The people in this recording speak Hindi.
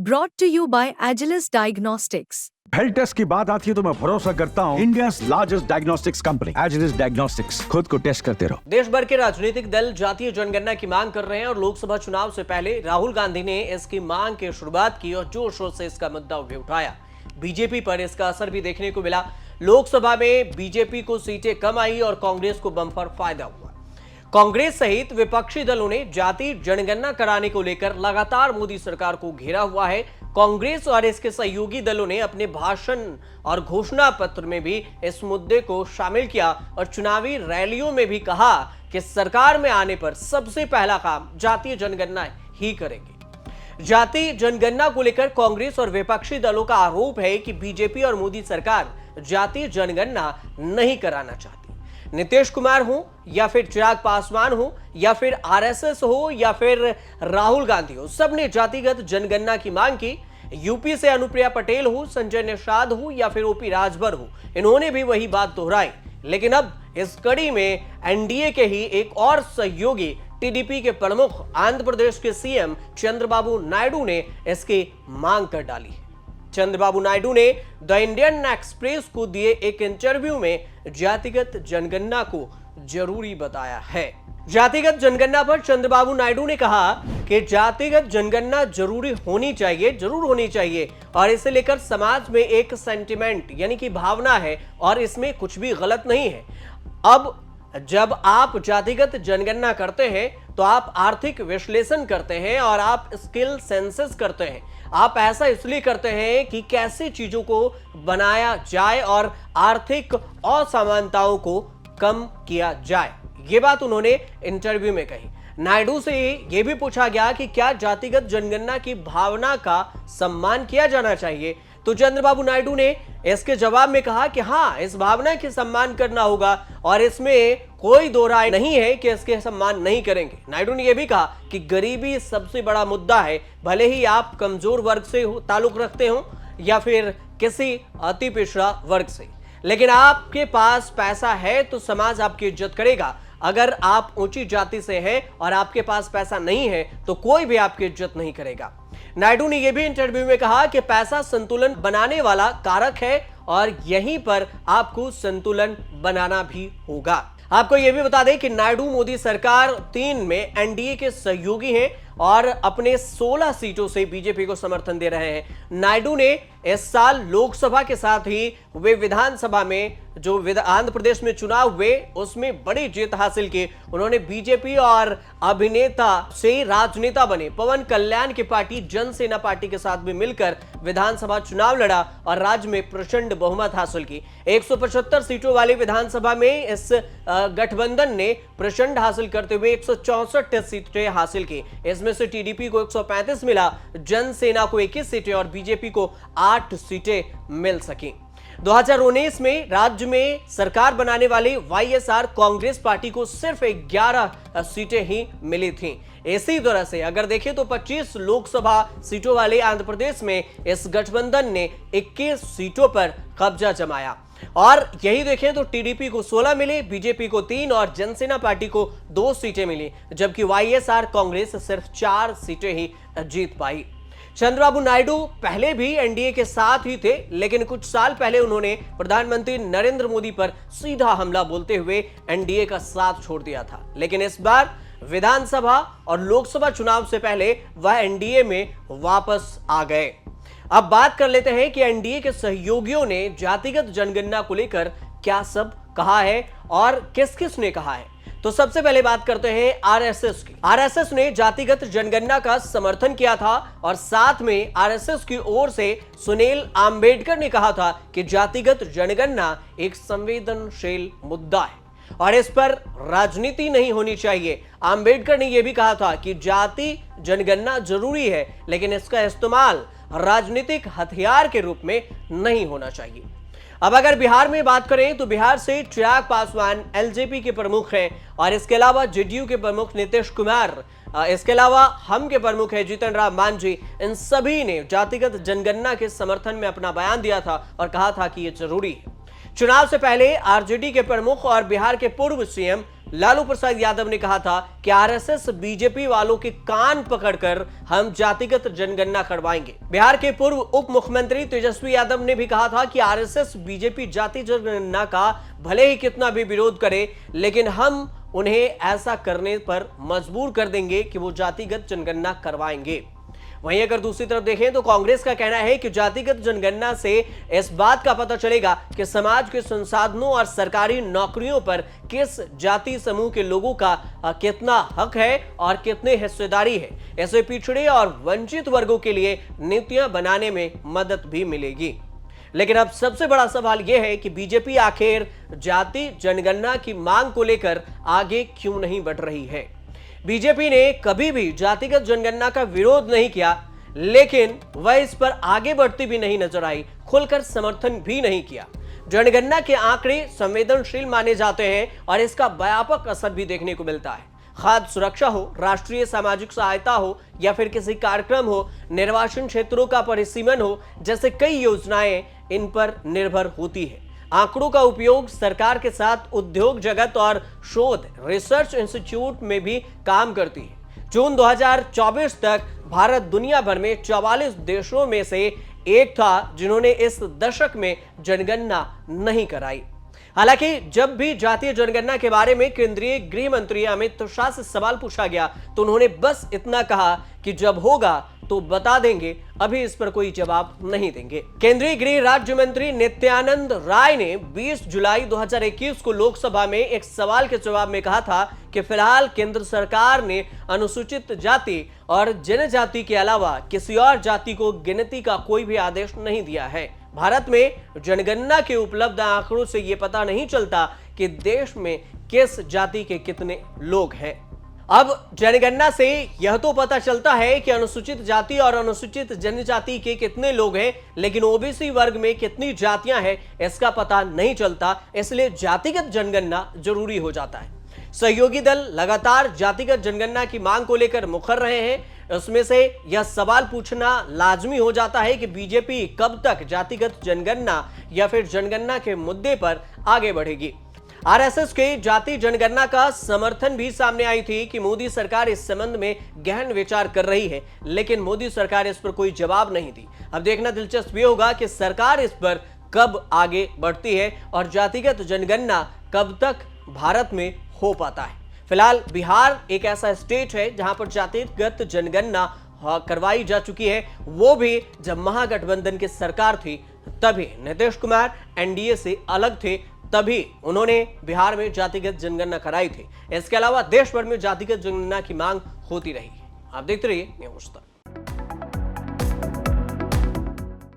Brought to you by Agilus Diagnostics. Health test की बात आती है तो मैं भरोसा करता हूँ India largest diagnostics company Agilus Diagnostics. खुद को टेस्ट करते रहो। देश भर के राजनीतिक दल जातीय जनगणना की मांग कर रहे हैं और लोकसभा चुनाव से पहले राहुल गांधी ने इसकी मांग की शुरुआत की और जोर शोर से इसका मुद्दा भी उठाया। बीजेपी पर इसका असर भी देखने को मिला। लोकसभा में बीजेपी को सीटें कम आई और कांग्रेस को बम्पर फायदा हुआ। कांग्रेस सहित विपक्षी दलों ने जातीय जनगणना कराने को लेकर लगातार मोदी सरकार को घेरा हुआ है। कांग्रेस और इसके सहयोगी दलों ने अपने भाषण और घोषणा पत्र में भी इस मुद्दे को शामिल किया और चुनावी रैलियों में भी कहा कि सरकार में आने पर सबसे पहला काम जातीय जनगणना ही करेंगे। जातीय जनगणना को लेकर कांग्रेस और विपक्षी दलों का आरोप है कि बीजेपी और मोदी सरकार जातीय जनगणना नहीं कराना चाहती। नीतीश कुमार हो या फिर चिराग पासवान हो या फिर आरएसएस हो या फिर राहुल गांधी हो, सबने जातिगत जनगणना की मांग की। यूपी से अनुप्रिया पटेल हो, संजय निषाद हो या फिर ओपी राजभर हो, इन्होंने भी वही बात दोहराई। लेकिन अब इस कड़ी में एनडीए के ही एक और सहयोगी टीडीपी के प्रमुख आंध्र प्रदेश के सीएम चंद्रबाबू नायडू ने इसकी मांग कर डाली। चंद्रबाबू नायडू ने द इंडियन एक्सप्रेस को दिए एक इंटरव्यू में जातिगत जनगणना को जरूरी बताया है। जातिगत जनगणना पर चंद्रबाबू नायडू ने कहा कि जातिगत जनगणना जरूर होनी चाहिए और इसे लेकर समाज में एक सेंटिमेंट यानी कि भावना है और इसमें कुछ भी गलत नहीं है। अब जब आप जातिगत जनगणना करते हैं तो आप आर्थिक विश्लेषण करते हैं और आप स्किल सेंसस करते हैं। आप ऐसा इसलिए करते हैं कि कैसे चीजों को बनाया जाए और आर्थिक असमानताओं को कम किया जाए। ये बात उन्होंने इंटरव्यू में कही। नायडू से यह भी पूछा गया कि क्या जातिगत जनगणना की भावना का सम्मान किया जाना चाहिए, तो चंद्रबाबू नायडू ने इसके जवाब में कहा कि हाँ, इस भावना की सम्मान करना होगा और इसमें कोई दो राय नहीं है कि इसके सम्मान नहीं करेंगे। नायडू ने यह भी कहा कि गरीबी सबसे बड़ा मुद्दा है, भले ही आप कमजोर वर्ग से ताल्लुक रखते हो या फिर किसी अति पिछड़ा वर्ग से, लेकिन आपके पास पैसा है तो समाज आपकी इज्जत करेगा। अगर आप ऊंची जाति से हैं और आपके पास पैसा नहीं है तो कोई भी आपकी इज्जत नहीं करेगा। नायडू ने यह भी इंटरव्यू में कहा कि पैसा संतुलन बनाने वाला कारक है और यहीं पर आपको संतुलन बनाना भी होगा। आपको यह भी बता दें कि नायडू मोदी सरकार 3 में एनडीए के सहयोगी हैं और अपने 16 सीटों से बीजेपी को समर्थन दे रहे हैं। नायडू ने इस साल लोकसभा के साथ ही वे विधानसभा में जो आंध्र प्रदेश में चुनाव हुए उसमें बड़ी जीत हासिल की। उन्होंने बीजेपी और अभिनेता से राजनेता बने पवन कल्याण की पार्टी जनसेना पार्टी के साथ भी मिलकर विधानसभा चुनाव लड़ा और राज्य में प्रचंड बहुमत हासिल की। 175 सीटों वाली विधानसभा में इस गठबंधन ने प्रचंड हासिल करते हुए 164 सीटें हासिल की। इसमें से टीडीपी को 135 मिला, जनसेना को 21 सीटें और बीजेपी को 8 सीटें मिल सकी। 2019 में राज्य में सरकार बनाने वाली वाईएसआर कांग्रेस पार्टी को सिर्फ 11 सीटें ही मिली थीं। इसी तरह से अगर देखें तो 25 लोकसभा सीटों वाले आंध्र प्रदेश में इस गठबंधन ने 21 सीटों पर कब्जा जमाया और यही देखें तो टीडीपी को 16 मिली, बीजेपी को 3 और जनसेना पार्टी को 2 सीटें मिली, जबकि वाईएसआर कांग्रेस सिर्फ 4 सीटें ही जीत पाई। चंद्रबाबू नायडू पहले भी एनडीए के साथ ही थे, लेकिन कुछ साल पहले उन्होंने प्रधानमंत्री नरेंद्र मोदी पर सीधा हमला बोलते हुए एनडीए का साथ छोड़ दिया था। लेकिन इस बार विधानसभा और लोकसभा चुनाव से पहले वह एनडीए में वापस आ गए। अब बात कर लेते हैं कि एनडीए के सहयोगियों ने जातिगत जनगणना को लेकर क्या सब कहा है और किस किस ने कहा है। तो सबसे पहले बात करते हैं आरएसएस की। आरएसएस ने जातिगत जनगणना का समर्थन किया था और साथ में आरएसएस की ओर से सुनील आम्बेडकर ने कहा था कि जातिगत जनगणना एक संवेदनशील मुद्दा है और इस पर राजनीति नहीं होनी चाहिए। आम्बेडकर ने यह भी कहा था कि जाति जनगणना जरूरी है, लेकिन इसका इस्तेमाल राजनीतिक हथियार के रूप में नहीं होना चाहिए। अब अगर बिहार में बात करें तो बिहार से चिराग पासवान एलजेपी के प्रमुख हैं और इसके अलावा जेडीयू के प्रमुख नीतीश कुमार, इसके अलावा हम के प्रमुख है जीतन राम मांझी, इन सभी ने जातिगत जनगणना के समर्थन में अपना बयान दिया था और कहा था कि यह जरूरी है। चुनाव से पहले आरजेडी के प्रमुख और बिहार के पूर्व सीएम लालू प्रसाद यादव ने कहा था कि आरएसएस बीजेपी वालों के कान पकड़कर हम जातिगत जनगणना करवाएंगे। बिहार के पूर्व उप मुख्यमंत्री तेजस्वी यादव ने भी कहा था कि आरएसएस बीजेपी जाति जनगणना का भले ही कितना भी विरोध करे, लेकिन हम उन्हें ऐसा करने पर मजबूर कर देंगे कि वो जातिगत जनगणना करवाएंगे। वहीं अगर दूसरी तरफ देखें तो कांग्रेस का कहना है कि जातिगत जनगणना से इस बात का पता चलेगा कि समाज के संसाधनों और सरकारी नौकरियों पर किस जाति समूह के लोगों का कितना हक है और कितनी हिस्सेदारी है। ऐसे पिछड़े और वंचित वर्गों के लिए नीतियां बनाने में मदद भी मिलेगी। लेकिन अब सबसे बड़ा सवाल यह है कि बीजेपी आखिर जाति जनगणना की मांग को लेकर आगे क्यों नहीं बढ़ रही है। बीजेपी ने कभी भी जातिगत जनगणना का विरोध नहीं किया, लेकिन वह इस पर आगे बढ़ती भी नहीं नजर आई, खुलकर समर्थन भी नहीं किया। जनगणना के आंकड़े संवेदनशील माने जाते हैं और इसका व्यापक असर भी देखने को मिलता है। खाद्य सुरक्षा हो, राष्ट्रीय सामाजिक सहायता हो या फिर किसी कार्यक्रम हो, निर्वाचन क्षेत्रों का परिसीमन हो, जैसे कई योजनाएं इन पर निर्भर होती है। आंकड़ों का उपयोग सरकार के साथ उद्योग जगत और शोध रिसर्च इंस्टीट्यूट में भी काम करती है। जून 2024 तक भारत दुनिया भर में 44 देशों में से एक था जिन्होंने इस दशक में जनगणना नहीं कराई। हालांकि जब भी जातीय जनगणना के बारे में केंद्रीय गृह मंत्री अमित शाह से सवाल पूछा गया तो उन्होंने बस इतना कहा कि जब होगा तो बता देंगे, अभी इस पर कोई जवाब नहीं देंगे। केंद्रीय गृह राज्य मंत्री नित्यानंद राय ने 20 जुलाई 2021 को लोकसभा में एक सवाल के जवाब में कहा था कि फिलहाल केंद्र सरकार ने अनुसूचित जाति और जनजाति के अलावा किसी और जाति को गिनती का कोई भी आदेश नहीं दिया है। भारत में जनगणना के उपलब्ध आंकड़ों से यह पता नहीं चलता कि देश में किस जाति के कितने लोग हैं। अब जनगणना से यह तो पता चलता है कि अनुसूचित जाति और अनुसूचित जनजाति के कितने लोग हैं, लेकिन ओबीसी वर्ग में कितनी जातियां हैं इसका पता नहीं चलता। इसलिए जातिगत जनगणना जरूरी हो जाता है। सहयोगी दल लगातार जातिगत जनगणना की मांग को लेकर मुखर रहे हैं। उसमें से यह सवाल पूछना लाजमी हो जाता है कि बीजेपी कब तक जातिगत जनगणना या फिर जनगणना के मुद्दे पर आगे बढ़ेगी। आरएसएस के जाति जनगणना का समर्थन भी सामने आई थी कि मोदी सरकार इस संबंध में गहन विचार कर रही है, लेकिन मोदी सरकार इस पर कोई जवाब नहीं दी। अब देखना दिलचस्प ये होगा कि सरकार इस पर कब आगे बढ़ती है और जातिगत जनगणना कब तक भारत में हो पाता है। फिलहाल बिहार एक ऐसा स्टेट है जहां पर जातिगत जनगणना करवाई जा चुकी है, वो भी जब महागठबंधन की सरकार थी तभी। नीतीश कुमार एनडीए से अलग थे, तभी उन्होंने बिहार में जातिगत जनगणना कराई थी। इसके अलावा देश भर में जातिगत जनगणना की मांग होती रही है। आप देखते रहिए न्यूज़ तक।